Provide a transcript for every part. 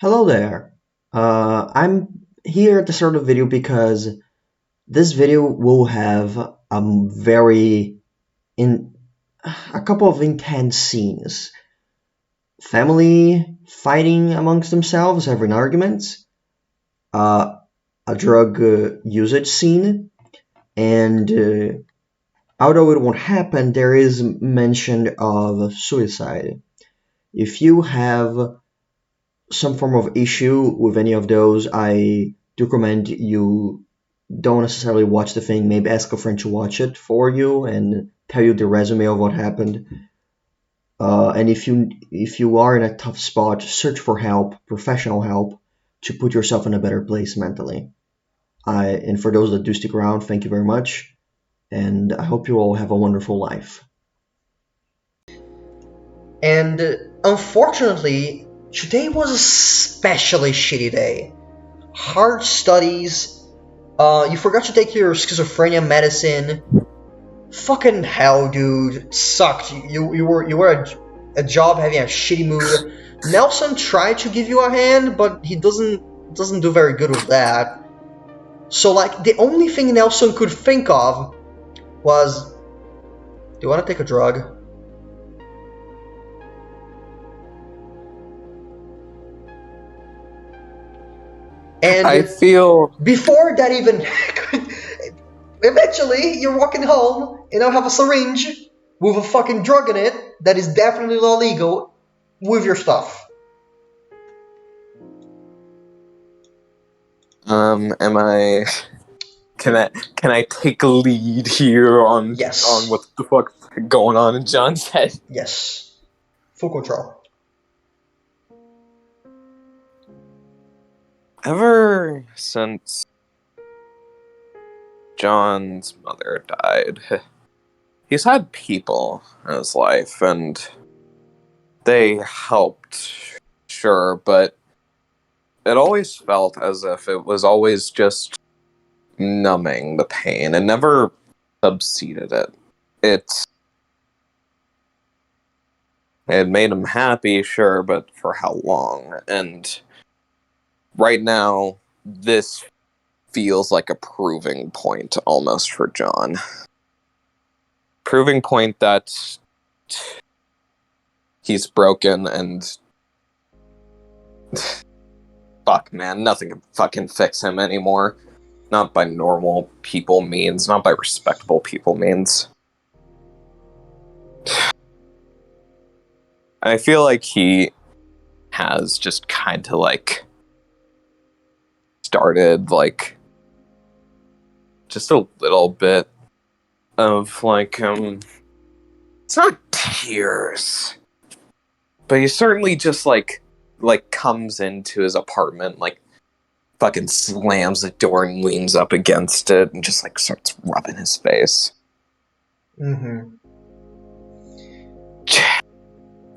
Hello there. I'm here at the start of the video because this video will have very in a couple of intense scenes. Family fighting amongst themselves, having arguments, uh, a drug usage scene, and although it won't happen, there is mention of suicide. If you have some form of issue with any of those, I do recommend you don't necessarily watch the thing. Maybe ask a friend to watch it for you and tell you the resume of what happened. And if you are in a tough spot, search for help, professional help, to put yourself in a better place mentally. And for those that do stick around, thank you very much, and I hope you all have a wonderful life. And unfortunately, today was a especially shitty day. Hard studies. You forgot to take your schizophrenia medicine. Fucking hell, dude. Sucked. You were a job having a shitty mood. Nelson tried to give you a hand, but he doesn't do very good with that. So like the only thing Nelson could think of was, do you want to take a drug? And I feel before that even eventually you're walking home and I'll have a syringe with a fucking drug in it that is definitely not legal with your stuff. am I can I take a lead here on Yes. what the fuck's going on in John's head? Yes. Full control. Ever since John's mother died, he's had people in his life and they helped, sure, but it always felt as if it was always just numbing the pain and never subsided it. It made him happy, sure, but for how long? And right now, this feels like a proving point almost for John. Proving point that he's broken and fuck, man, nothing can fucking fix him anymore. Not by normal people means, not by respectable people means. I feel like he has just kind of like started like just a little bit of like it's not tears, but he certainly just like comes into his apartment, like fucking slams the door and leans up against it and just like starts rubbing his face. Mm-hmm.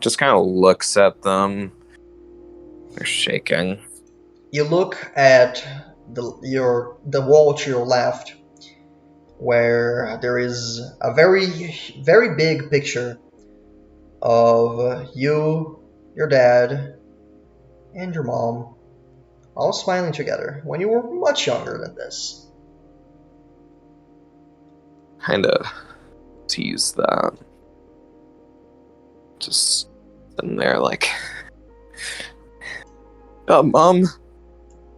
Just kind of looks at them. They're shaking. You look at the wall to your left, where there is a very big picture of you, your dad, and your mom, all smiling together when you were much younger than this. Kind of tease that. Just sitting there like, Mom,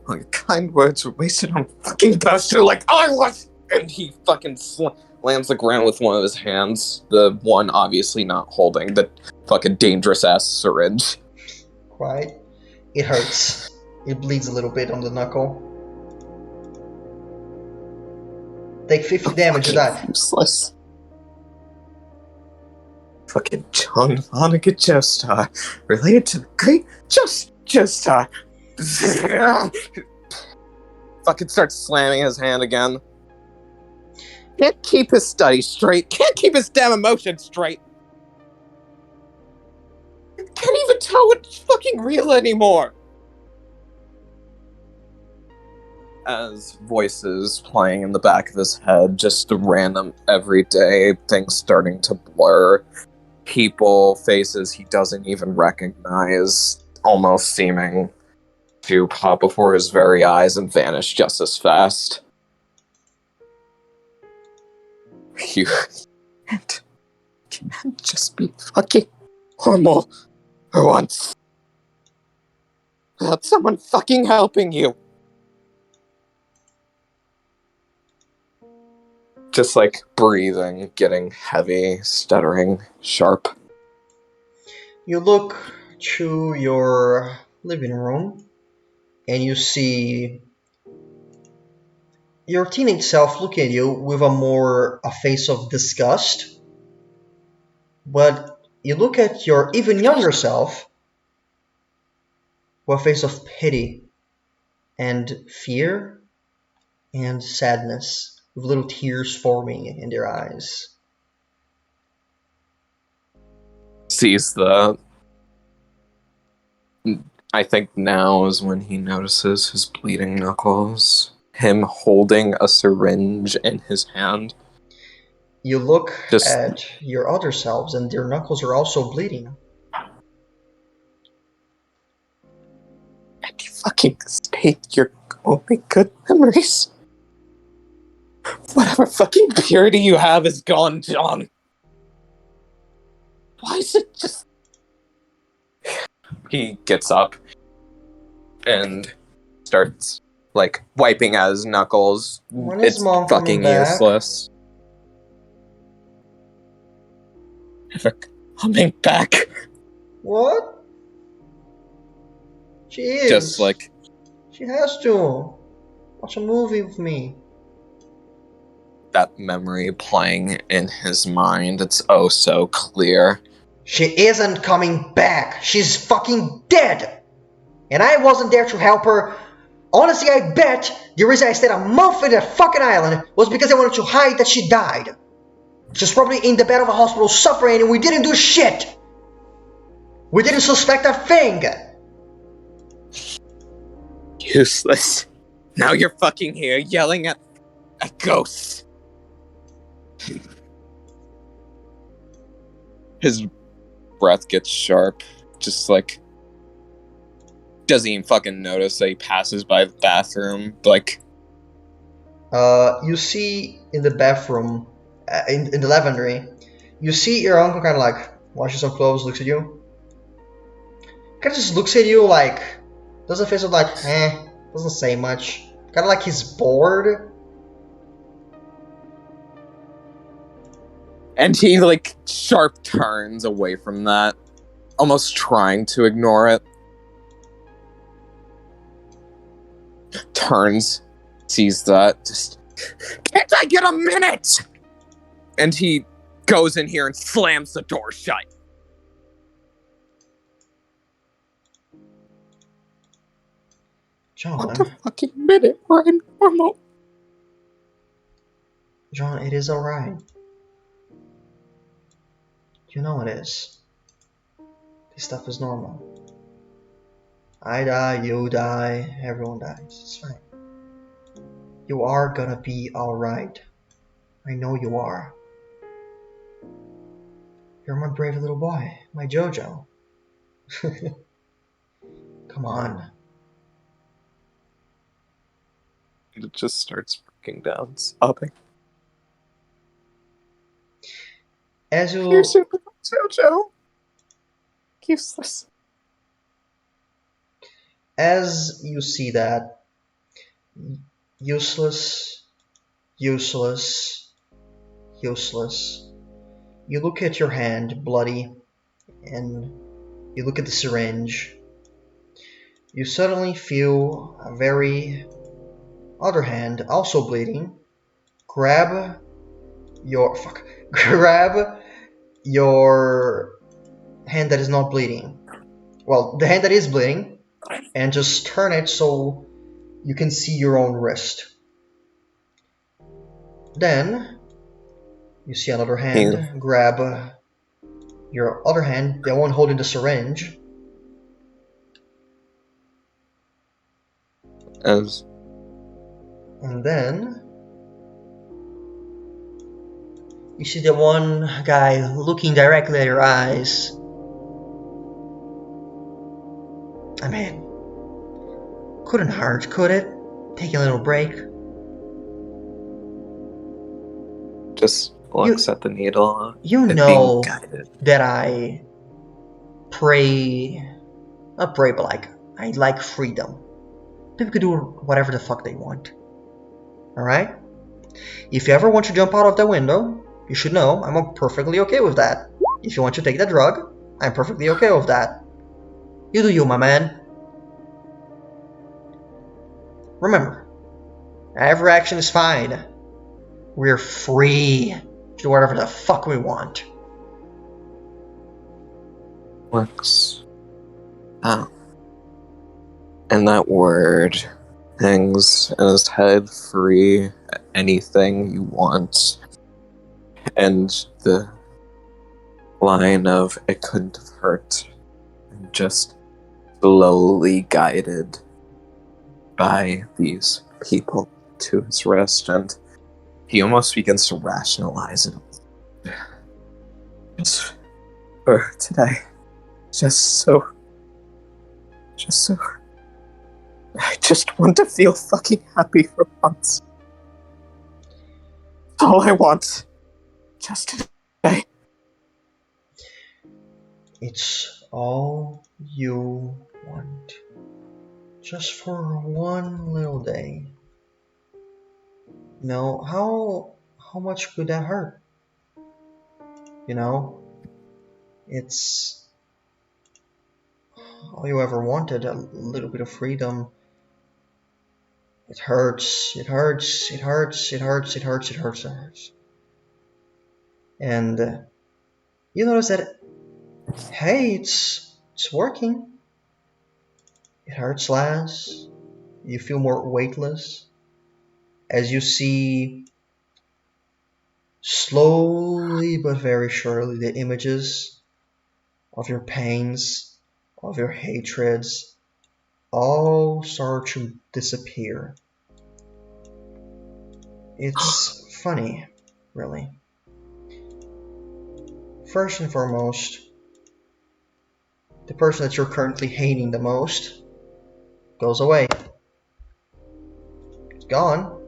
like, kind words were wasted on fucking bastard like I was. And he fucking slams the ground with one of his hands, the one obviously not holding the fucking dangerous ass syringe. Right? It hurts. It bleeds a little bit on the knuckle. Take 50 damage and die. Useless. Fucking John Vonnegut Joestar, related to the great Joestar. Fucking starts slamming his hand again. Can't keep his studies straight. Can't keep his damn emotions straight. Can't even tell what's fucking real anymore. As voices playing in the back of his head, just random everyday things starting to blur. People, faces he doesn't even recognize, almost seeming to pop before his very eyes and vanish just as fast. You can't just be fucking normal for once. Without someone fucking helping you. Just like breathing, getting heavy, stuttering, sharp. You look to your living room and you see your teenage self look at you with a face of disgust. But you look at your even younger self with a face of pity and fear and sadness, with little tears forming in their eyes. Sees the... I think now is when he notices his bleeding knuckles. Him holding a syringe in his hand. You look Just... at your other selves and their knuckles are also bleeding. And you fucking state your only good memories. Whatever fucking purity you have is gone, John. Why is it just... He gets up and starts, like, wiping at his knuckles. When is It's Mom coming fucking back? useless. Never coming back. What? She is. Just like... She has to. Watch a movie with me. That memory playing in his mind. It's oh so clear. She isn't coming back. She's fucking dead. And I wasn't there to help her. Honestly, I bet the reason I stayed a month in that fucking island was because I wanted to hide that she died. She's probably in the bed of a hospital suffering and we didn't do shit. We didn't suspect a thing. Useless. Now you're fucking here yelling at ghosts. His breath gets sharp. Just like... Doesn't even fucking notice that he passes by the bathroom. Like... You see in the bathroom, in the lavatory, you see your uncle kind of like washes some clothes, looks at you. Kind of just looks at you like, does a face of like, doesn't say much. Kind of like he's bored. And he, like, sharp turns away from that. Almost trying to ignore it. Turns. Sees that. Just... Can't I get a minute? And he goes in here and slams the door shut. John. What the fucking minute? We're in normal. John, it is alright. You know it is. This stuff is normal. I die, you die, everyone dies. It's fine. You are gonna be alright. I know you are. You're my brave little boy, my Jojo. Come on. It just starts breaking down, sobbing. As you... You're super Jojo. Useless. As you see that, useless, useless, useless, you look at your hand, bloody, and you look at the syringe. You suddenly feel a very other hand, also bleeding, grab your hand that is not bleeding. Well, the hand that is bleeding, and just turn it so you can see your own wrist. Then you see another hand, grab your other hand, the one holding the syringe. And then you see the one guy looking directly at your eyes. I mean, Couldn't hurt, could it? Taking a little break. Just looks You at the needle. you It being know guided. that I pray, not pray, but like I like freedom. People can do whatever the fuck they want. All right. If you ever want to jump out of the window, you should know I'm perfectly okay with that. If you want to take the drug, I'm perfectly okay with that. You do you, my man. Remember, every action is fine. We're free to do whatever the fuck we want. Looks. Oh. And that word hangs in his head free. Anything you want. And the line of it couldn't have hurt. Just slowly guided by these people to his wrist, and he almost begins to rationalize it. Just for today. Just so. I just want to feel fucking happy for once. That's all I want. Just today. It's all you want. Just for one little day. You know, how much could that hurt? You know? It's all you ever wanted, a little bit of freedom. It hurts, it hurts, it hurts, it hurts, it hurts, it hurts, it hurts. And you notice that, hey, it's working. It hurts less. You feel more weightless as you see slowly but very surely the images of your pains, of your hatreds, all start to disappear. It's funny, really. First and foremost, the person that you're currently hating the most goes away. It's gone.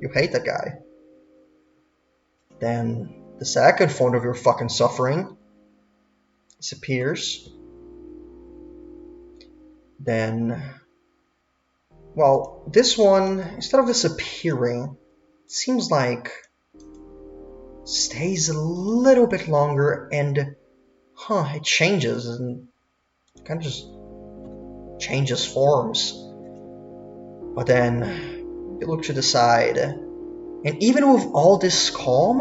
You hate that guy. Then the second form of your fucking suffering disappears. Then, well, this one, instead of disappearing, it seems like stays a little bit longer and, it changes and kind of just changes forms. But then you look to the side, and even with all this calm,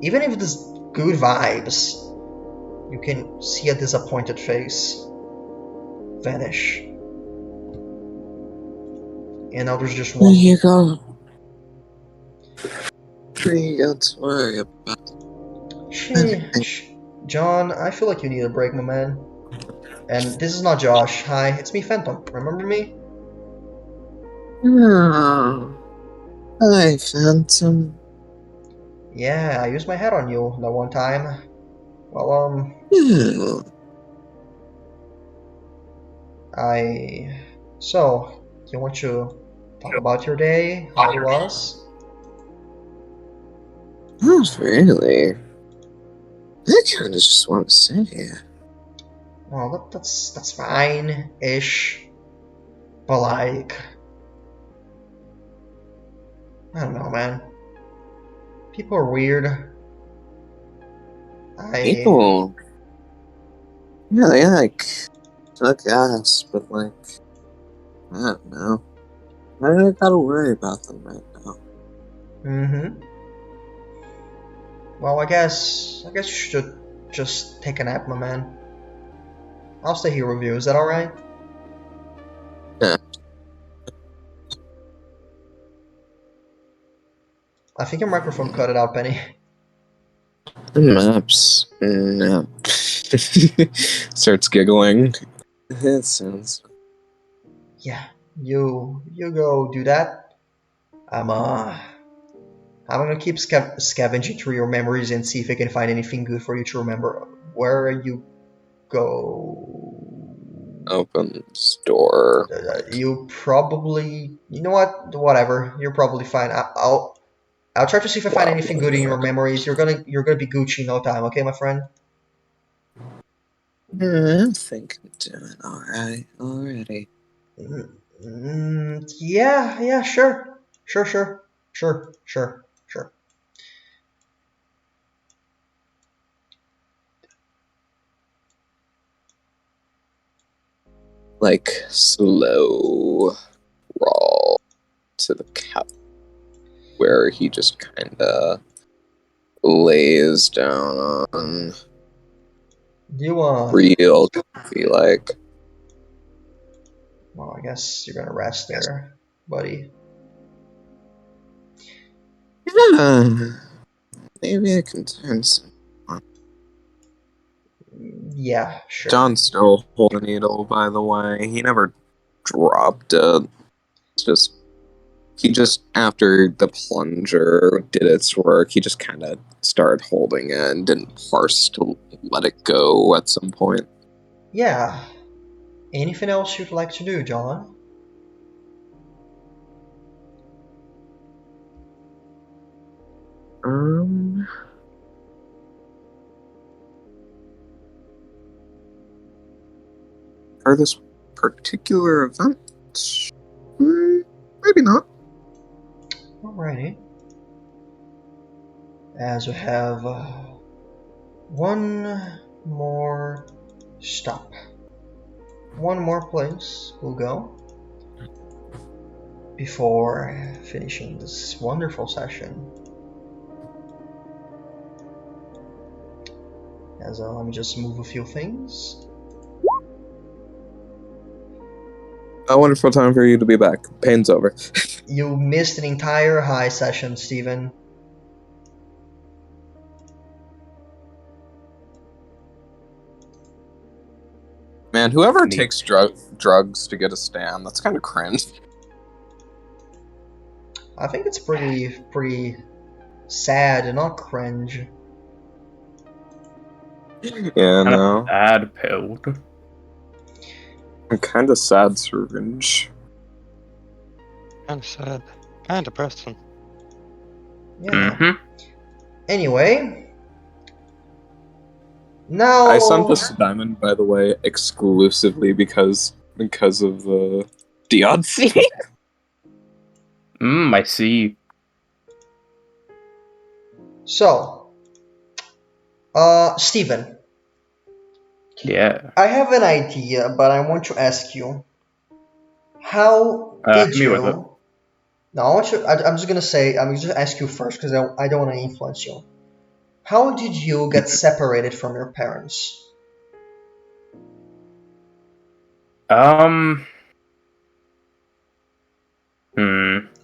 even if there's good vibes, you can see a disappointed face vanish. And now there's just There one. you go. You got to worry about anything. John, I feel like you need a break, my man. And this is not Josh. Hi, it's me, Phantom. Remember me? Oh, hi, Phantom. Yeah, I used my head on you that one time. Well, Yeah. So, you want to talk about your day, how it was? Not really. I kind of just want to sit here. Well, that's fine-ish. But like, I don't know, man. People are weird. I People, yeah, they like took ass, but like, I don't know. I don't gotta worry about them right now. mm-hmm. Well, I guess you should just take a nap, my man. I'll stay here with you. Is that all right? Yeah. I think your microphone cut it out, Penny. The maps. No. Starts giggling. It sounds. Yeah, you go do that. I'm uh I'm gonna keep scavenging through your memories and see if I can find anything good for you to remember. Where you go? opens door. You probably, you know what? Whatever. You're probably fine. I'll try to see if I find Wow. anything good in your memories. You're gonna be Gucci in no time. Okay, my friend. I think I'm doing alright already. Yeah, sure. Sure. Like, slow crawl to the couch where he just kinda lays down on Do you want? real comfy like. Well, I guess you're gonna rest there, buddy. Yeah, maybe I can turn some on. Yeah, sure. John's still holding the needle, by the way. He never dropped it. It's just he just after the plunger did its work, he just kind of started holding it and didn't parse to let it go at some point. Yeah. Anything else you'd like to do, John? Um, for this particular event, maybe not. Alrighty. As we have one more stop. One more place we'll go before finishing this wonderful session. As let me just move a few things. A wonderful time for you to be back. Pain's over. You missed an entire high session, Steven. Man, whoever Neat. takes drugs to get a stand, that's kind of cringe. I think it's pretty sad and not cringe. Yeah, Kind of no. bad pilled. I'm kind of sad, Syringe. Kind of sad. Kind of depressing. Yeah. Mm-hmm. Anyway. Now. I sent this to Diamond, by the way, exclusively because of Diodzi. I see. So. Steven. Yeah. I have an idea, but I want to ask you. How did Hit me with it. you? No, I want you. I'm just gonna say. I'm just ask you first because I don't want to influence you. How did you get separated from your parents? Um.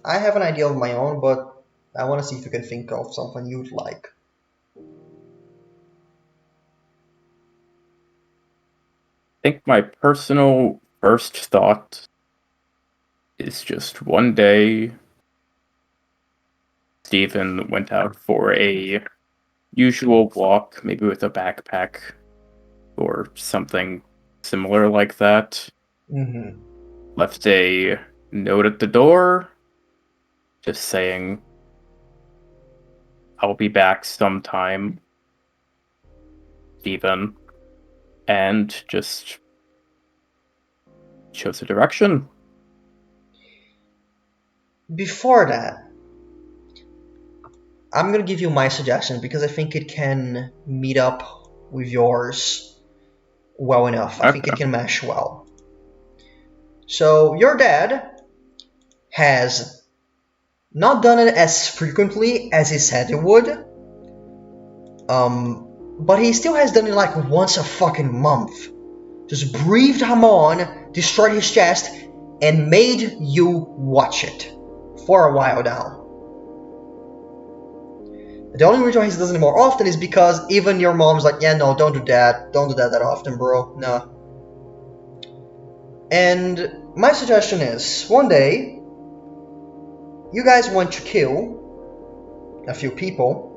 I have an idea of my own, but I want to see if you can think of something you'd like. I think my personal first thought is just one day Stephen went out for a usual walk, maybe with a backpack or something similar like that. Mm-hmm. Left a note at the door just saying, I'll be back sometime, Stephen, and just chose a direction. Before that, I'm gonna give you my suggestion because I think it can meet up with yours well enough. I think it Okay. can mesh well. So your dad has not done it as frequently as he said he would. But he still has done it like once a fucking month. Just breathed Hamon, destroyed his chest, and made you watch it for a while now. The only reason why he does it more often is because even your mom's like, yeah, no, don't do that. Don't do that often, bro. No. And my suggestion is, one day, you guys want to kill a few people,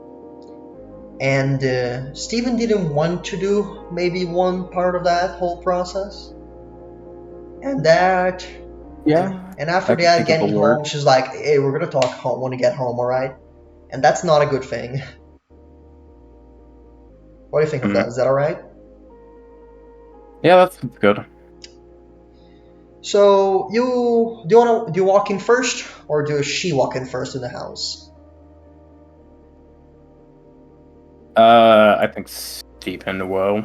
and Steven didn't want to do maybe one part of that whole process. and that. Yeah. And after I could that, think of a getting word. home, she's like, "Hey, we're gonna talk home when you get home, all right?" And that's not a good thing. What do you think of that? Is that all right? Yeah, that's good. So do you walk in first, or does she walk in first in the house? I think Stephen will.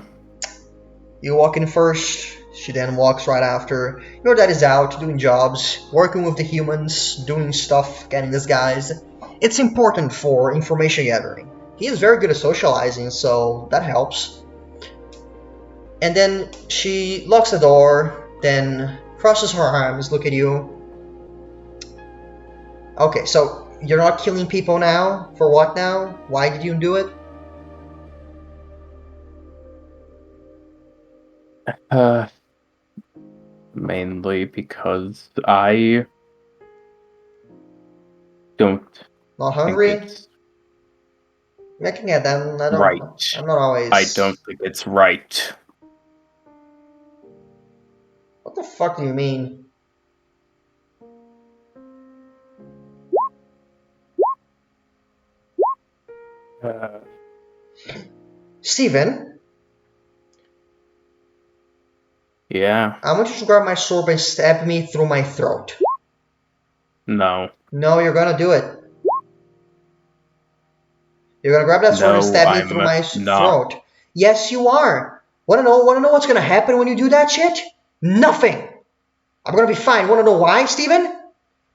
You walk in first. She then walks right after. Your dad is out doing jobs, working with the humans, doing stuff, getting disguised. It's important for information gathering. He is very good at socializing, so that helps. And then she locks the door, then crosses her arms, look at you. Okay, so you're not killing people now? For what now? Why did you do it? Mainly because I don't Not think hungry? it's I can get that. right. I'm not I always. don't think it's right. What the fuck do you mean? Uh, Steven, yeah. I want you to grab my sword and stab me through my throat. No. No, you're gonna do it. You're gonna grab that sword and No, stab me through I'm my not. throat. Yes, you are. Wanna know what's gonna happen when you do that shit? Nothing. I'm gonna be fine. Wanna know why, Steven?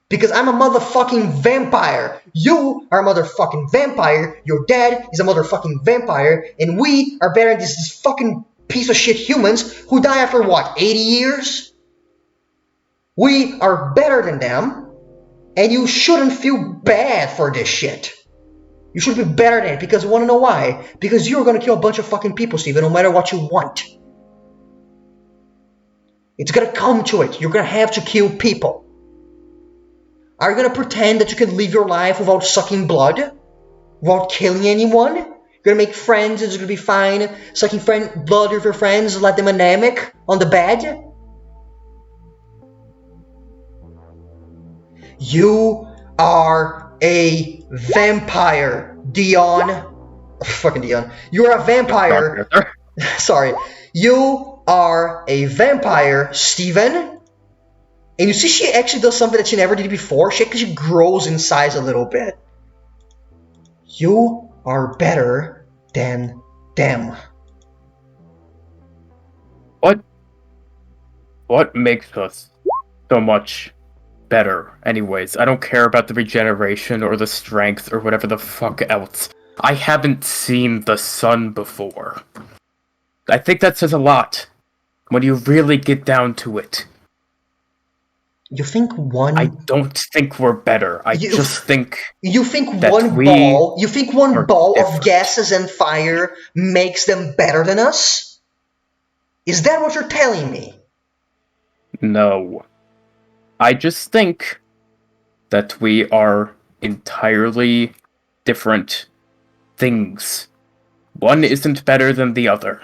Because I'm a motherfucking vampire. You are a motherfucking vampire. Your dad is a motherfucking vampire. And we are better than this fucking piece of shit humans who die after what, 80 years? We are better than them. And you shouldn't feel bad for this shit. You should be better than it because you wanna know why? Because you're gonna kill a bunch of fucking people, Steven, no matter what you want. It's gonna come to it. You're gonna have to kill people. Are you gonna pretend that you can live your life without sucking blood? Without killing anyone? You're gonna make friends, it's gonna be fine. Sucking blood with your friends, let them anemic on the bed? You are a vampire, Dion. Fucking Dion. You're a vampire. Sorry. You are a vampire, Steven. And you see she actually does something that she never did before. She actually grows in size a little bit. You are better than them. What makes us so much better anyways? I don't care about the regeneration or the strength or whatever the fuck else. I haven't seen the sun before. I think that says a lot when you really get down to it. You think one I don't think we're better. I You- just think You think that one we ball you think one are ball of different. gases and fire makes them better than us? Is that what you're telling me? No. I just think that we are entirely different things. One isn't better than the other.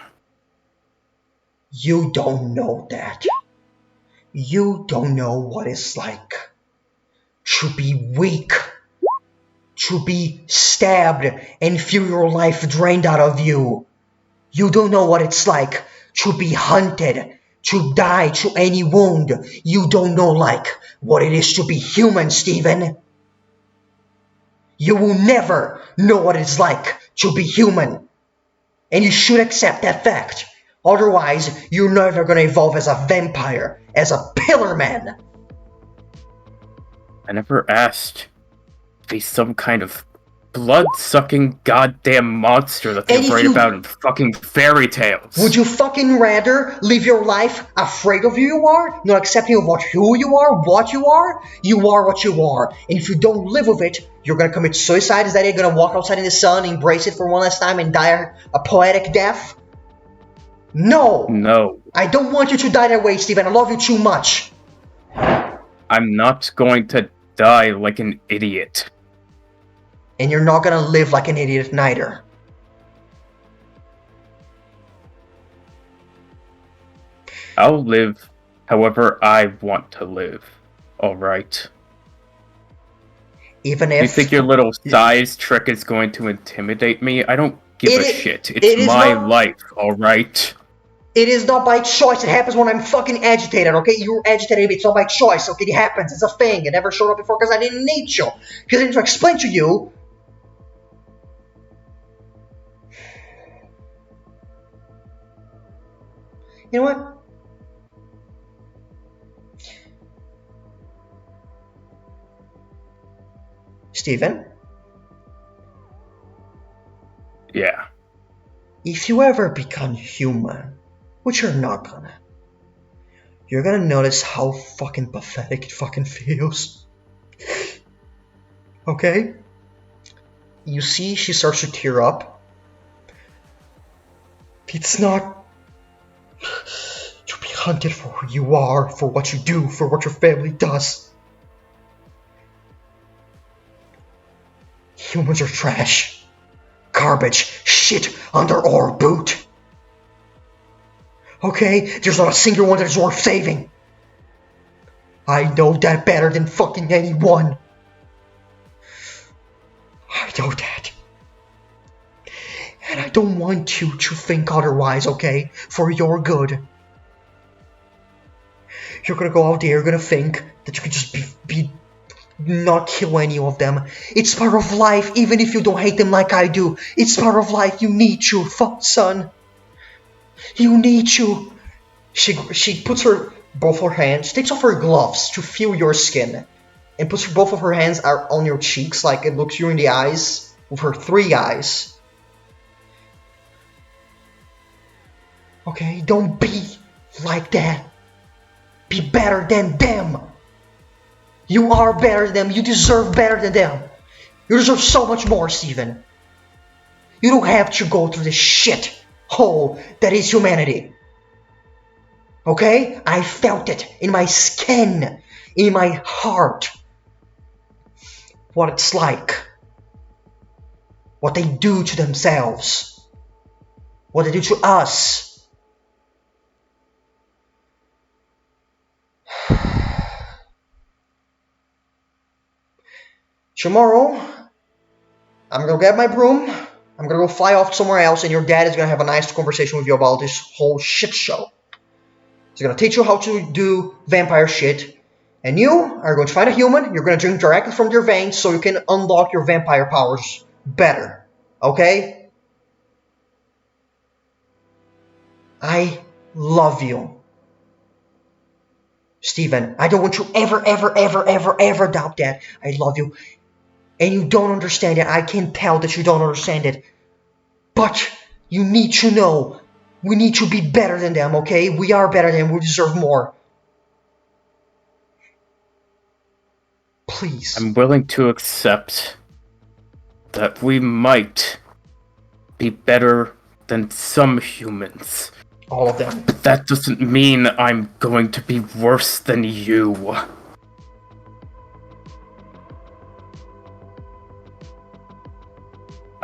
You don't know that. You don't know what it's like to be weak, to be stabbed and feel your life drained out of you. You don't know what it's like to be hunted, to die to any wound. You don't know what it is to be human, Steven. You will never know what it's like to be human. And you should accept that fact. Otherwise, you're never gonna evolve as a vampire, as a pillar man. I never asked to be some kind of blood-sucking goddamn monster that they And if write you- about in fucking fairy tales. Would you fucking rather live your life afraid of who you are, not accepting of who you are, what you are? You are what you are. And if you don't live with it, you're gonna commit suicide. Is that it? You're gonna walk outside in the sun, embrace it for one last time, and die a poetic death? No! No. I don't want you to die that way, Steven. I love you too much. I'm not going to die like an idiot. And you're not gonna live like an idiot neither. I'll live however I want to live. Alright? Even You if think your little size trick is going to intimidate me? I don't give a shit. it It's is my not life, alright? it is not by choice. It happens when I'm fucking agitated, okay? You're agitated, it's not by choice, okay? It happens, it's a thing. It never showed up before because I didn't need to. Because I need to explain to you. You know what? Steven, Yeah. if you ever become human, which you're not gonna, you're gonna notice how fucking pathetic it fucking feels. Okay? You see, she starts to tear up. It's not to be hunted for who you are, for what you do, for what your family does. Humans are trash. Garbage. Shit under our boot. Okay? There's not a single one that is worth saving. I know that better than fucking anyone. I know that. And I don't want you to think otherwise, okay? For your good. You're gonna go out there, you're gonna think that you can just not kill any of them. It's part of life, even if you don't hate them like I do. It's part of life. You need to, son. You need to. She puts both her hands, takes off her gloves to feel your skin, and puts both of her hands on your cheeks, like it looks you in the eyes with her 3 eyes. Okay, don't be like that. Be better than them. You are better than them. You deserve better than them. You deserve so much more, Steven. You don't have to go through the shit hole that is humanity. Okay? I felt it in my skin, in my heart. What it's like. What they do to themselves. What they do to us. Tomorrow, I'm gonna get my broom. I'm gonna go fly off somewhere else, and your dad is gonna have a nice conversation with you about this whole shit show. He's gonna teach you how to do vampire shit, and you are going to find a human. You're gonna drink directly from their veins so you can unlock your vampire powers better. Okay? I love you. Steven, I don't want you ever doubt that. I love you. And you don't understand it. I can tell that you don't understand it. But you need to know. We need to be better than them, okay? We are better than them. We deserve more. Please. I'm willing to accept that we might be better than some humans. All of them. But that doesn't mean I'm going to be worse than you.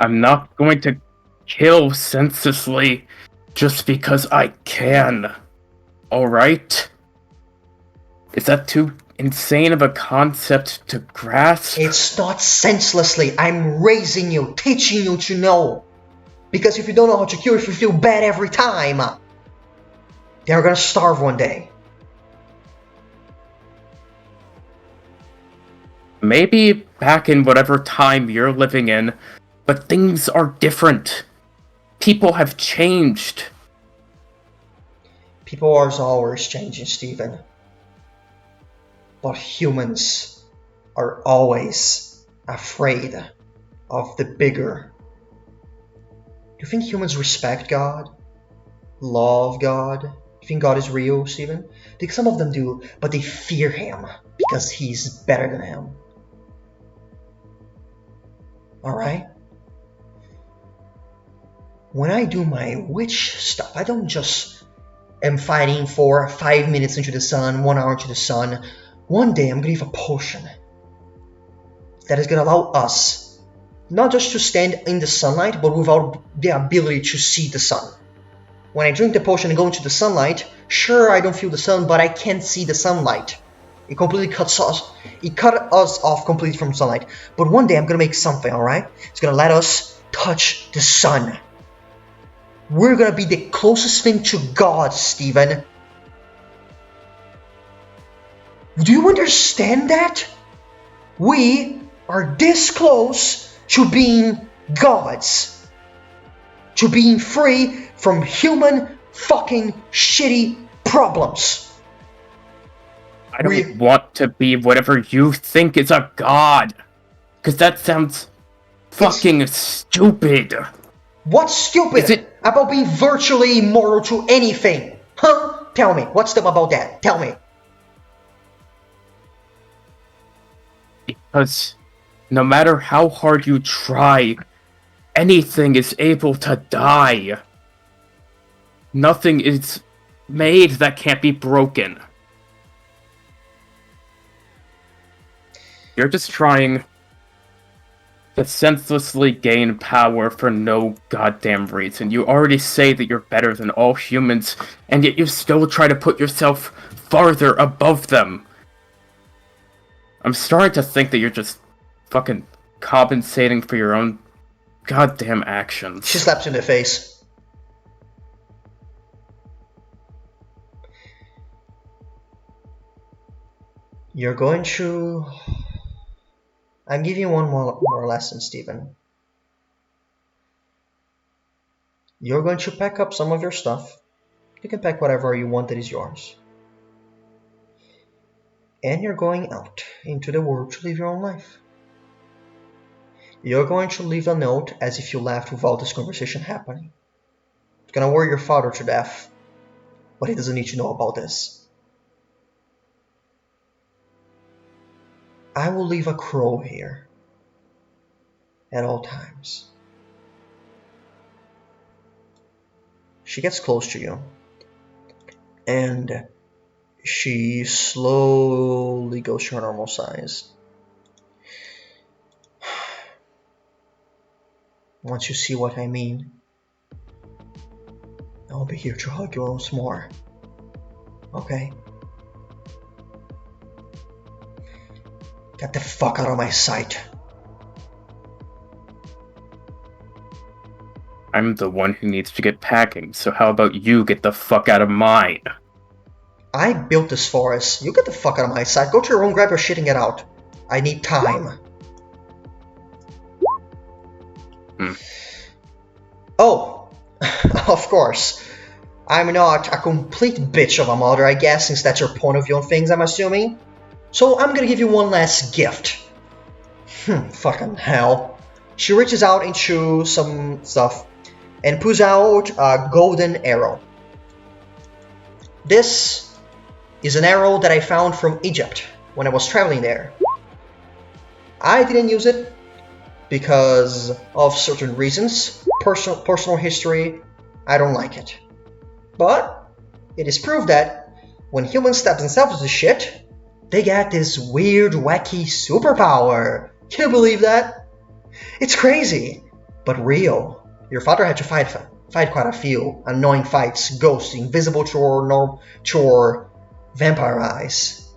I'm not going to kill senselessly just because I can. Alright? Is that too insane of a concept to grasp? It's not senselessly. I'm raising you, teaching you to know. Because if you don't know how to kill, if you feel bad every time, they're gonna starve one day. Maybe back in whatever time you're living in, but things are different. People have changed. People are always changing, Steven. But humans are always afraid of the bigger. Do you think humans respect God? Love God? Do you think God is real, Steven? I think some of them do, but they fear him because he's better than him. Alright? When I do my witch stuff, I don't just am fighting for 5 minutes into the sun, 1 hour into the sun. One day I'm gonna give a potion that is gonna allow us not just to stand in the sunlight, but without the ability to see the sun. When I drink the potion and go into the sunlight, sure, I don't feel the sun, but I can't see the sunlight. It completely cuts us. It cut us off completely from sunlight. But one day I'm gonna make something, alright? It's gonna let us touch the sun. We're gonna be the closest thing to God, Steven. Do you understand that? We are this close to being gods. To being free from human fucking shitty problems. I don't want to be whatever you think is a god. Because that sounds fucking stupid. What's stupid about being virtually immortal to anything? Huh? Tell me, what's dumb about that? Tell me. Because no matter how hard you try, anything is able to die. Nothing is made that can't be broken. You're just trying to senselessly gain power for no goddamn reason. You already say that you're better than all humans, and yet you still try to put yourself farther above them. I'm starting to think that you're just fucking compensating for your own goddamn actions. She slaps you in the face. You're going to... I'm giving you one more lesson, Steven. You're going to pack up some of your stuff. You can pack whatever you want that is yours. And you're going out into the world to live your own life. You're going to leave a note as if you left without this conversation happening. It's gonna worry your father to death, but he doesn't need to know about this. I will leave a crow here at all times. She gets close to you, and she slowly goes to her normal size. Once you see what I mean, I'll be here to hug you once more. Okay? Get the fuck out of my sight. I'm the one who needs to get packing, so how about you get the fuck out of mine? I built this forest. You get the fuck out of my sight. Go to your room, grab your shit and get out. I need time. Oh, of course. I'm not a complete bitch of a mother, I guess, since that's your point of view on things, I'm assuming. So I'm gonna give you one last gift. Fucking hell. She reaches out into some stuff and pulls out a golden arrow. This is an arrow that I found from Egypt when I was traveling there. I didn't use it because of certain reasons. Personal history, I don't like it. But it is proof that when humans step themselves into shit, they get this weird, wacky superpower. Can you believe that? It's crazy, but real. Your father had to fight quite a few annoying fights, ghosts, invisible to your vampire eyes.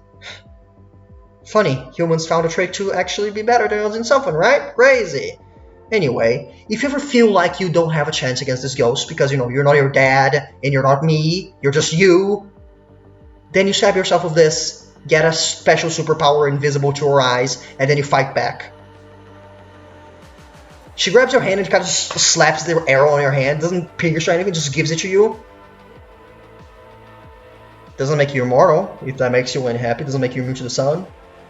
Funny, humans found a trick to actually be better than us in something, right? Crazy. Anyway, if you ever feel like you don't have a chance against this ghost because, you're not your dad and you're not me, you're just you, then you stab yourself with this, get a special superpower invisible to her eyes, and then you fight back. She grabs your hand and kind of slaps the arrow on your hand, doesn't pierce or anything, just gives it to you. Doesn't make you immortal, if that makes you unhappy, doesn't make you immune to the sun.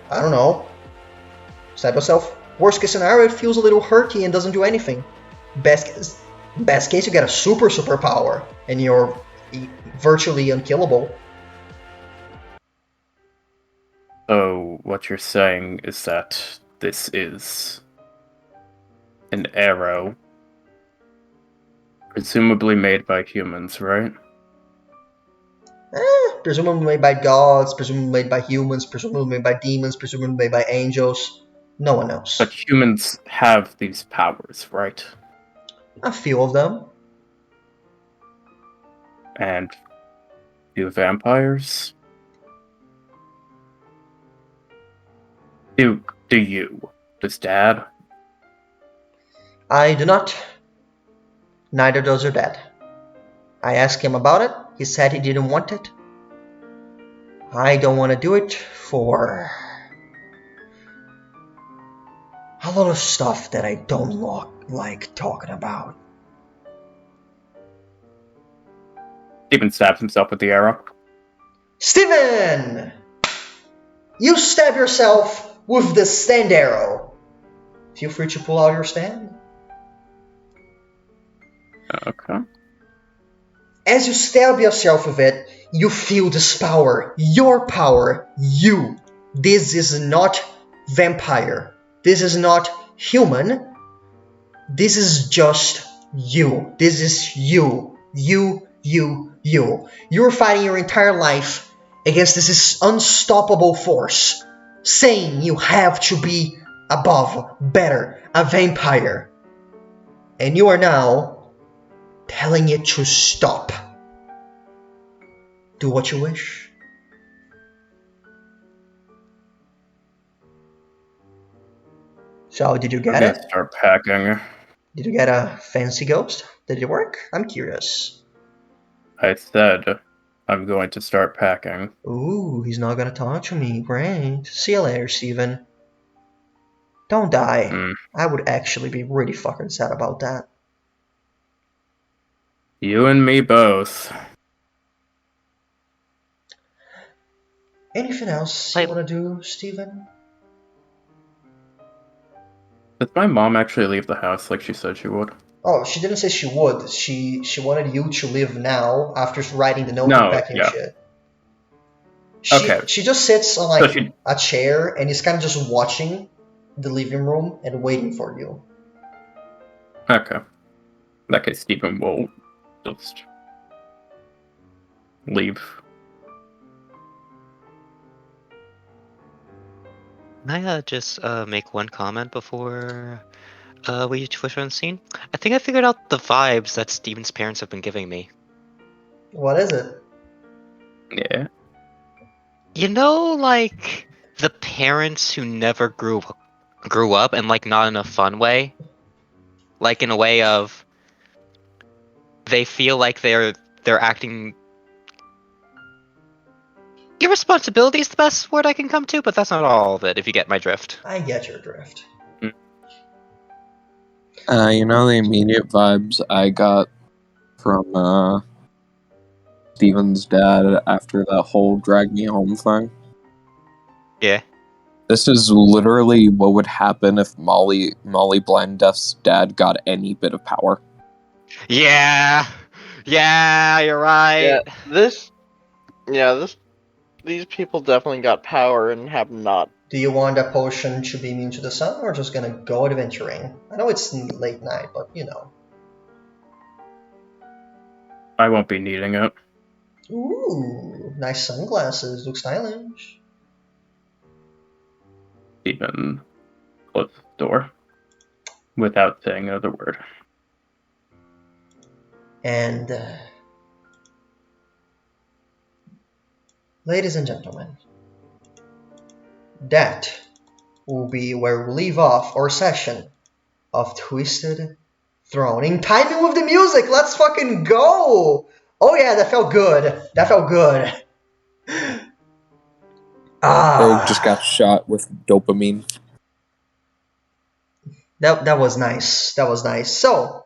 I don't know. Stab yourself. Worst case scenario, it feels a little hurty and doesn't do anything. Best case, you get a superpower and you're virtually unkillable. So, what you're saying is that this is an arrow, presumably made by humans, right? Presumably made by gods, presumably made by humans, presumably made by demons, presumably made by angels. No one knows. But humans have these powers, right? A few of them. And do vampires? Do you? Does Dad? I do not. Neither does your dad. I asked him about it. He said he didn't want it. I don't want to do it for a lot of stuff that I don't like talking about. Steven stabs himself with the arrow. Steven! You stab yourself with the stand arrow. Feel free to pull out your stand. Okay. As you stab yourself with it, you feel this power. Your power. You. This is not vampire. This is not human. This is just you. This is you. You. You're fighting your entire life against this unstoppable force, saying you have to be above, better, a vampire. And you are now telling it to stop. Do what you wish. So, did you I'm get gonna it? start packing. Did you get a fancy ghost? Did it work? I'm curious. I said I'm going to start packing. Ooh, he's not gonna talk to me. Great. See you later, Steven. Don't die. I would actually be really fucking sad about that. You and me both. Anything else you want to do, Steven? Did my mom actually leave the house like she said she would? Oh, she didn't say she would. She wanted you to leave now after writing the note and No, packing yeah. shit. Okay. She just sits on like So a chair and is kind of just watching the living room and waiting for you. Okay. In that case, Stephen will just leave. Can I just make one comment before we switch on the scene? I think I figured out the vibes that Steven's parents have been giving me. What is it? Yeah. You know, like the parents who never grew up, and like not in a fun way, like in a way of they feel like they're acting. Irresponsibility is the best word I can come to, but that's not all of it. If you get my drift. I get your drift. The immediate vibes I got from Steven's dad after that whole drag me home thing. Yeah. This is literally what would happen if Molly Blandeff's dad got any bit of power. Yeah, you're right. These people definitely got power and have not. Do you want that potion to beam into the sun or just gonna go adventuring? I know it's late night, but you know. I won't be needing it. Ooh, nice sunglasses. Look stylish. Stephen closed the door without saying another word. And ladies and gentlemen, that will be where we leave off our session of Twisted Throne. In timing with the music, let's fucking go! Oh yeah, that felt good. That felt good. They just got shot with dopamine. That was nice. That was nice. So,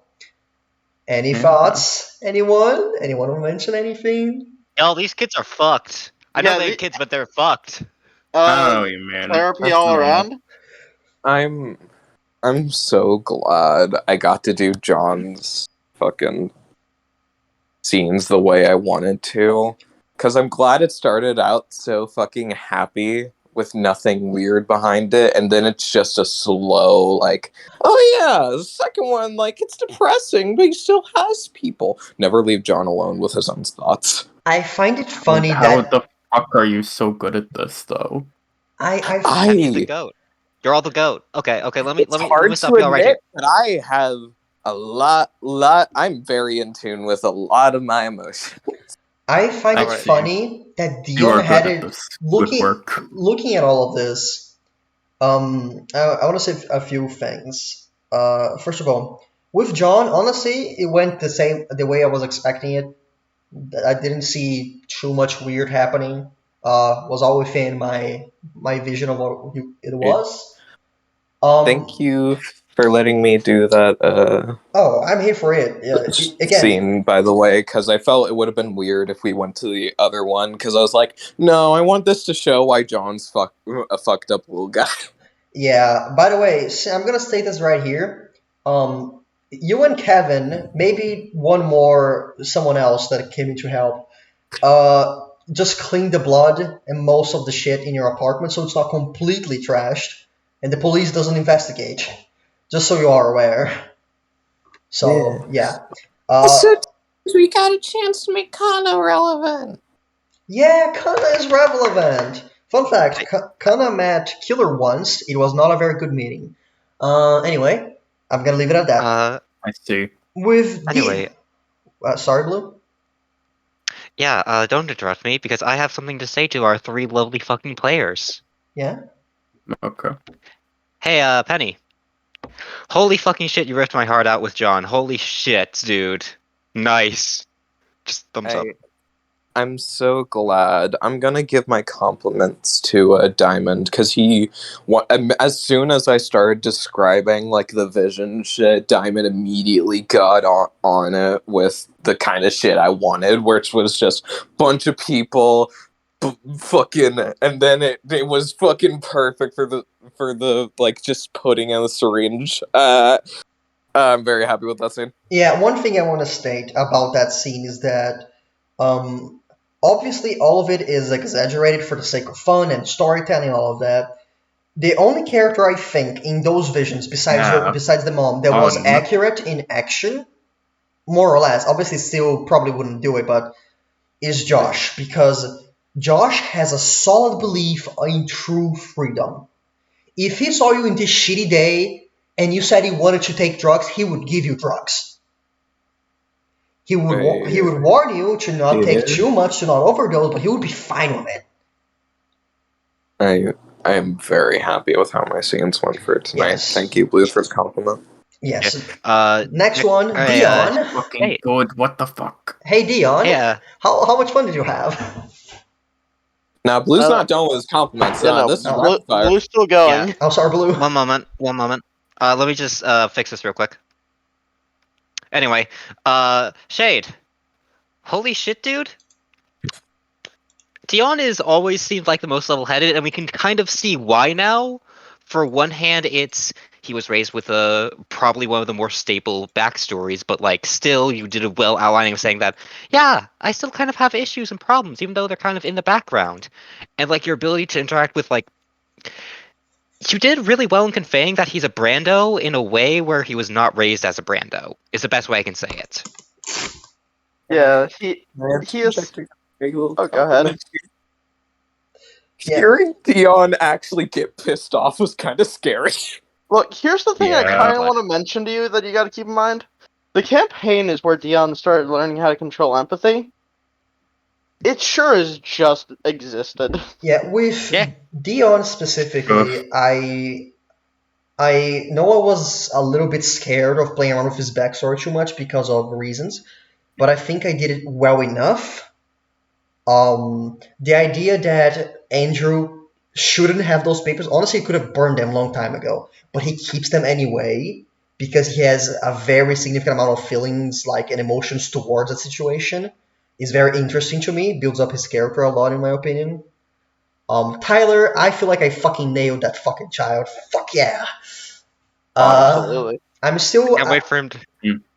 any thoughts? Anyone? Anyone want to mention anything? Yo, these kids are fucked. I know they're kids, but they're fucked. Oh, you man. Therapy That's all normal. around. I'm so glad I got to do John's fucking scenes the way I wanted to. Because I'm glad it started out so fucking happy with nothing weird behind it, and then it's just a slow, like, oh yeah, the second one, like, it's depressing, but he still has people. Never leave John alone with his own thoughts. I find it funny How that the fuck are you so good at this, though? I'm the goat. You're all the goat. Okay. Let me It's hard to stop y'all right here. admit that I have lot. I'm very in tune with a lot of my emotions. I find it Alright. funny that You Dion are had good at it this. Good looking work. looking at all of this. I want to say a few things. First of all, with John, honestly, it went the way I was expecting it. I didn't see too much weird happening. Was all within my vision of what it was. Thank you for letting me do that Oh, I'm here for it. Again, scene, by the way, because I felt it would have been weird if we went to the other one, because I was like, no, I want this to show why John's a fucked up little guy. yeah. By the way, I'm gonna state this right here. You and Kevin, maybe one more, someone else that came in to help. Just clean the blood and most of the shit in your apartment so it's not completely trashed, and the police doesn't investigate. Just so you are aware. So yeah. Uh, So we got a chance to make Kana relevant. yeah, Kana is relevant. Fun fact: Kana met Killer once. It was not a very good meeting. Anyway, I'm gonna leave it at that. I see. With the Anyway, sorry, Blue. yeah, don't interrupt me because I have something to say to our three lovely fucking players. Yeah. Okay. Hey, Penny. Holy fucking shit, you ripped my heart out with John. Holy shit, dude. Nice. Just thumbs up. I'm so glad. I'm gonna give my compliments to Diamond because as soon as I started describing like the vision shit, Diamond immediately got on it with the kind of shit I wanted, which was just bunch of people, fucking, and then it was fucking perfect for the like just putting in the syringe. I'm very happy with that scene. Yeah. One thing I want to state about that scene is that um, obviously all of it is exaggerated for the sake of fun and storytelling, all of that. The only character I think in those visions, Yeah. besides the mom, that was accurate in action, more or less, obviously still probably wouldn't do it, but is Josh, because Josh has a solid belief in true freedom. If he saw you in this shitty day and you said he wanted to take drugs, he would give you drugs. He would warn you to not take too much, to not overdose, but he would be fine with it. I am very happy with how my scenes went for tonight. Yes. Thank you, Blue, for the compliment. Yes. Uh, Next one, hey, Dion. Fucking Hey. good. What the fuck? Hey, Dion. hey, How much fun did you have? Now, Blue's not done with his compliments. This is rapid fire. Blue's still going. Yeah. I'm sorry, Blue. One moment. Let me just fix this real quick. Anyway, Shade. Holy shit, dude. Dion is always seemed like the most level-headed, and we can kind of see why now. For one hand, it's he was raised with probably one of the more staple backstories, but like still, you did a well outlining of saying that, yeah, I still kind of have issues and problems, even though they're kind of in the background, and like your ability to interact with like. You did really well in conveying that he's a Brando in a way where he was not raised as a Brando. Is the best way I can say it. Yeah, he is. Oh, go ahead. Yeah. Hearing Dion actually get pissed off was kind of scary. Look, here's the thing I Yeah. kind of want to mention to you that you got to keep in mind. The campaign is where Dion started learning how to control empathy. It sure has just existed. Yeah, with Yeah. Dion specifically, I know I was a little bit scared of playing around with his backstory too much because of reasons, but I think I did it well enough. The idea that Andrew shouldn't have those papers, honestly, he could have burned them a long time ago, but he keeps them anyway because he has a very significant amount of feelings, like, and emotions towards the situation. Is very interesting to me, builds up his character a lot, in my opinion. Tyler, I feel like I fucking nailed that fucking child. Fuck yeah. Absolutely. I'm still. Can't wait for him to.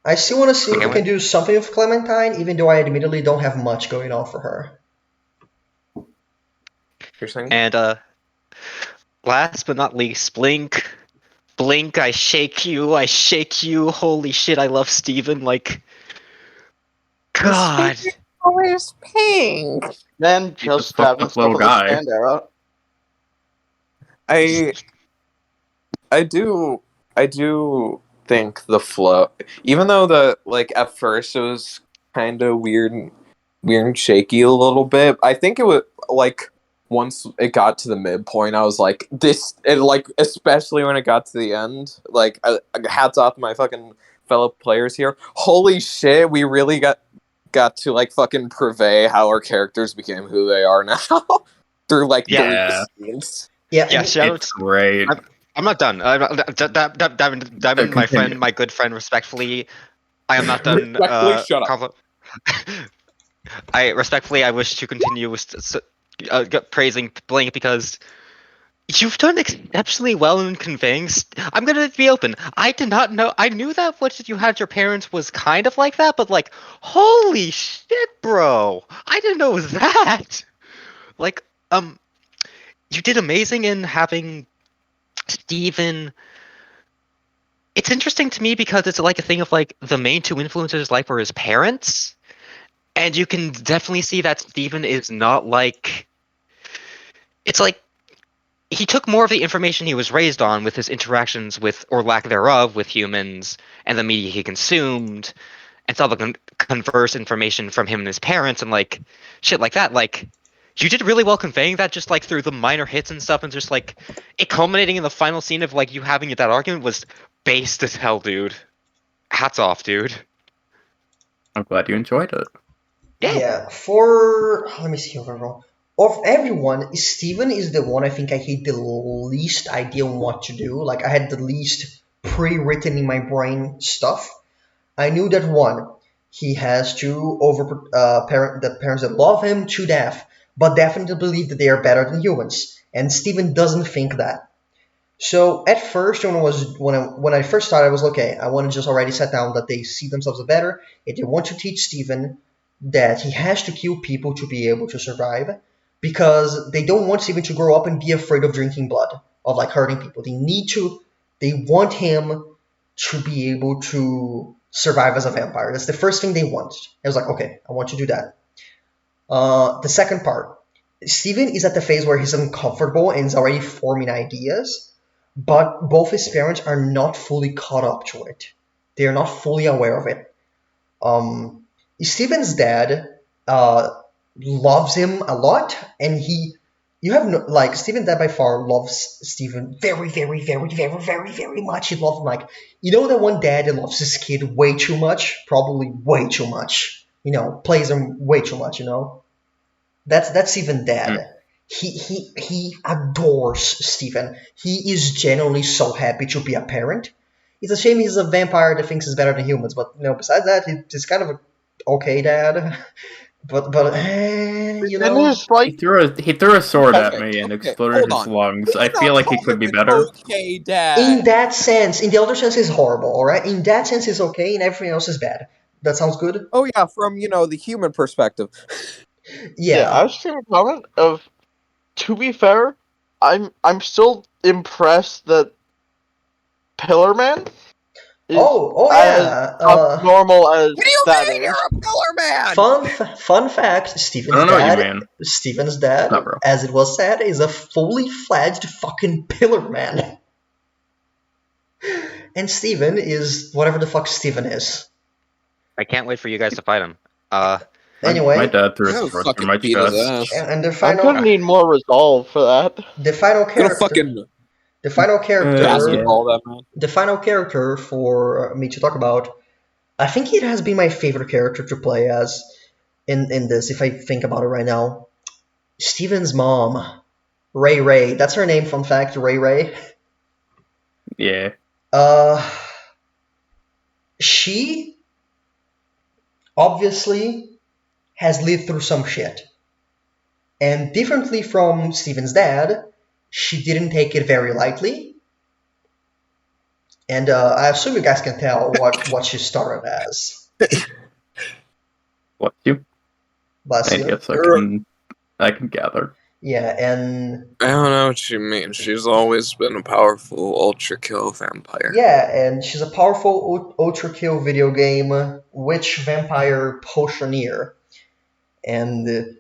I still want to see if we Can't can wait. do something with Clementine, even though I admittedly don't have much going on for her. You're saying? And last but not least, Blink. Blink, I shake you. Holy shit, I love Steven. Like, God. Always pink. Then He's a just fucked stabbing up stuff little with a guy. stand arrow. I do think the flow, even though at first it was kind of weird and shaky a little bit, I think it was like once it got to the midpoint, I was like, especially when it got to the end, hats off to my fucking fellow players here. Holy shit, we really got to like fucking purvey how our characters became who they are now through like Yeah. 3 scenes. Yeah, Yeah, shout out. It's great. I'm not done. Diamond, my Continue. friend, my good friend, respectfully, I am not done. Respectfully, shut up. I wish to continue with praising Blink because you've done exceptionally well in conveying. I'm gonna be open. I did not know. I knew that what you had your parents was kind of like that, but like, holy shit, bro! I didn't know that. Like, you did amazing in having Steven. It's interesting to me because it's like a thing of like the main two influences in his life were his parents, and you can definitely see that Steven is not like. It's like he took more of the information he was raised on with his interactions with, or lack thereof, with humans and the media he consumed, and saw the converse information from him and his parents and like shit like that. Like, you did really well conveying that just like through the minor hits and stuff, and just like it culminating in the final scene of like you having that argument was based as hell, dude. Hats off, dude. I'm glad you enjoyed it. yeah. For let me see overall. Of everyone, Steven is the one I think I hate the least idea on what to do. Like I had the least pre-written in my brain stuff. I knew that one, he has to over parent the parents that love him to death, but definitely believe that they are better than humans. And Steven doesn't think that. So at first, when I first started, I was like, okay. I want to just already set down that they see themselves as better, and they want to teach Steven that he has to kill people to be able to survive, because they don't want Steven to grow up and be afraid of drinking blood, of like hurting people. They want him to be able to survive as a vampire. That's the first thing they want. I was like, okay, I want to do that. The second part, Steven is at the phase where he's uncomfortable and is already forming ideas, but both his parents are not fully caught up to it. They are not fully aware of it. Um, Steven's dad uh, loves him a lot, and you have no, like Steven's dad by far loves Steven very, very, very, very, very, very much. He loves him like, you know, that one dad that loves his kid way too much, probably way too much. You know, plays him way too much. You know, that's Steven's dad. He adores Steven. He is genuinely so happy to be a parent. It's a shame he's a vampire that thinks he's better than humans, but you know, besides that, he's kind of a okay dad. But you And know, his like He threw a sword at Okay, me and okay, exploded hold his on. lungs. Do I not feel like he call could him be an better. okay in dad. that sense, in the other sense, he's horrible. All right, in that sense, he's okay. In everything else, is bad. That sounds good. Oh yeah, from the human perspective. yeah, I Yeah. was seeing a comment of. To be fair, I'm still impressed that Pillar Man is Oh as yeah. abnormal as What do you that mean you're is. a pillar man? Fun fact: I don't know what you mean. Steven's dad, Not bro. as it was said, is a fully fledged fucking pillar man. And Steven is whatever the fuck Steven is. I can't wait for you guys to fight him. My Anyway, dad threw a I'll sword through my fucking beat his chest. ass. and I'm gonna need more resolve for that. the final Gonna character, fucking the final character, Yeah. basketball that man. the final character for me to talk about. I think it has been my favorite character to play as in this. If I think about it right now, Steven's mom, Ray Ray. That's her name. Fun fact: Ray Ray. Yeah. Uh, she obviously has lived through some shit. And differently from Steven's dad, she didn't take it very lightly. And I assume you guys can tell what she started as. What you? Bless I you. guess I can gather. Yeah, and I don't know what you mean. She's always been a powerful ultra kill vampire. yeah, and she's a powerful ultra kill video game witch vampire potioneer. And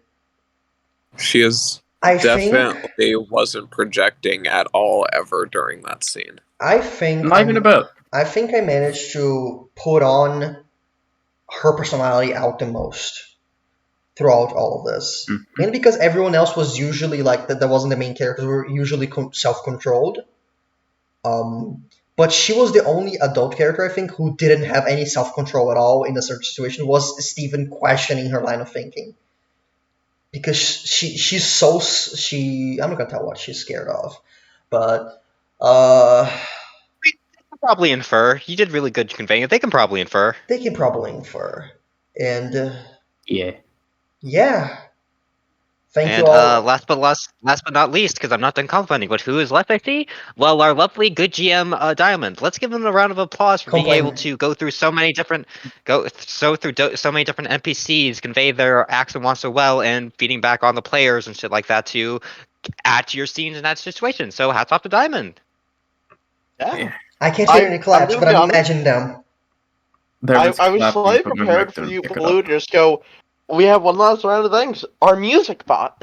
She is I think definitely wasn't projecting at all ever during that scene. I think Not even a bit. I think I managed to put on her personality out the most throughout all of this. Mhm. Mainly because everyone else was usually like that wasn't the main characters were usually self-controlled. But she was the only adult character I think who didn't have any self-control at all in a certain situation. Was Stephen questioning her line of thinking because she's so she I'm not gonna tell what she's scared of, but They can probably infer. You did really good conveying it. They can probably infer. they can probably infer, and Yeah. yeah, thank you And all. last but not least, because I'm not done complimenting, but who is left? I see. Well, our lovely good GM Diamond. Let's give him a round of applause for being able Complain. to go through so many different so many different NPCs, convey their acts and wants so well, and feeding back on the players and shit like that to add to your scenes in that situation. So hats off to Diamond. Yeah. I can't hear any I'm claps, gonna but be I'm honest. imagining them. There was I was clapping, slightly but my mic prepared for didn't you, pick it Blue, up. to just go. We have one last round of things. Our music bot.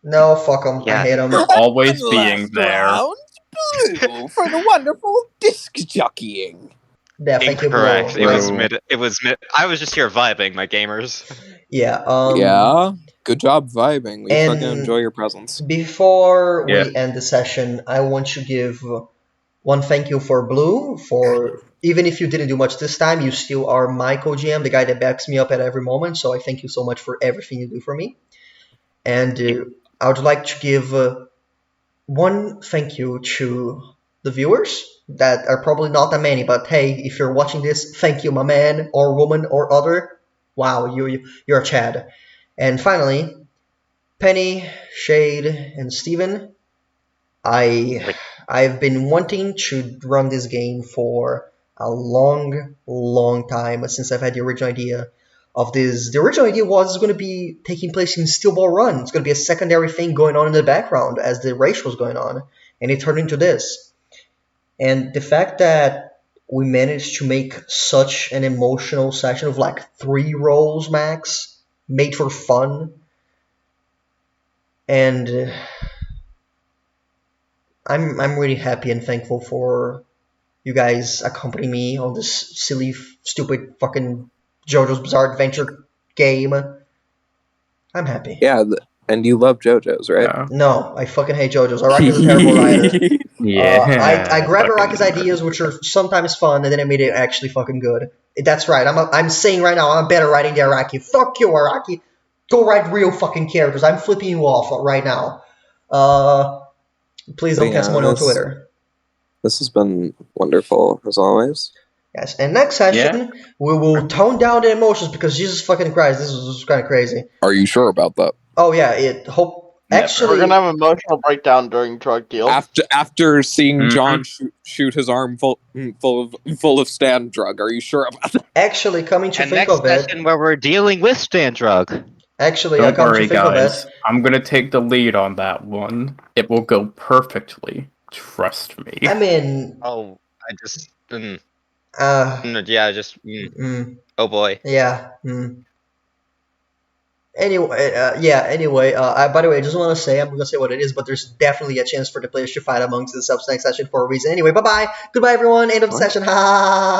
No, fuck them. I Yeah. hate them. For always One being last there. round, Blue, for the wonderful disc jockeying. Yeah, thank you, Incorrect. Blue. It was Bro. mid. It was mid. I was just here vibing, my gamers. Yeah. Yeah, good job vibing. We fucking enjoy And your presence. before Yeah. we end the session, I want to give one thank you for Blue for even if you didn't do much this time, you still are my co-GM, the guy that backs me up at every moment. So I thank you so much for everything you do for me. And I would like to give one thank you to the viewers that are probably not that many, but hey, if you're watching this, thank you, my man or woman or other. Wow, you're a Chad. And finally, Penny, Shade, and Steven, I I've been wanting to run this game for a long, long time since I've had the original idea of this. The original idea was going to be taking place in Steel Ball Run. It's going to be a secondary thing going on in the background as the race was going on, and it turned into this. And the fact that we managed to make such an emotional session of like 3 rolls max, made for fun, and I'm really happy and thankful for you guys accompany me on this silly, stupid, fucking JoJo's Bizarre Adventure game. I'm happy. Yeah, and you love JoJo's, right? Yeah. No, I fucking hate JoJo's. Araki's a terrible writer. I Yeah. grabbed Fucking Araki's ideas, which are sometimes fun, and then I made it actually fucking good. That's right. I'm saying right now I'm better writing the Araki. Fuck you, Araki. Go write real fucking characters. I'm flipping you off right now. Please But don't yeah, cancel me on Twitter. this has been wonderful as always. Yes, and next session we will tone down the emotions because Jesus fucking Christ, this was kind of crazy. Are you sure about that? Oh yeah, it hope Never. actually. We're gonna have an emotional breakdown during drug deal. After seeing Mhm. John shoot his arm full of stand drug, are you sure about that? Actually, coming to And think next of it, session where we're dealing with stand drug. actually, Don't come to worry, think of guys. it, I'm gonna take the lead on that one. It will go perfectly. Trust me. I mean, Oh, I just. uh, Yeah, oh boy. yeah. Anyway, Anyway, by the way, I just want to say I'm gonna say what it is, but there's definitely a chance for the players to fight amongst themselves next session for a reason. Anyway, bye bye, goodbye everyone, end of the What? session. Ha ha ha ha.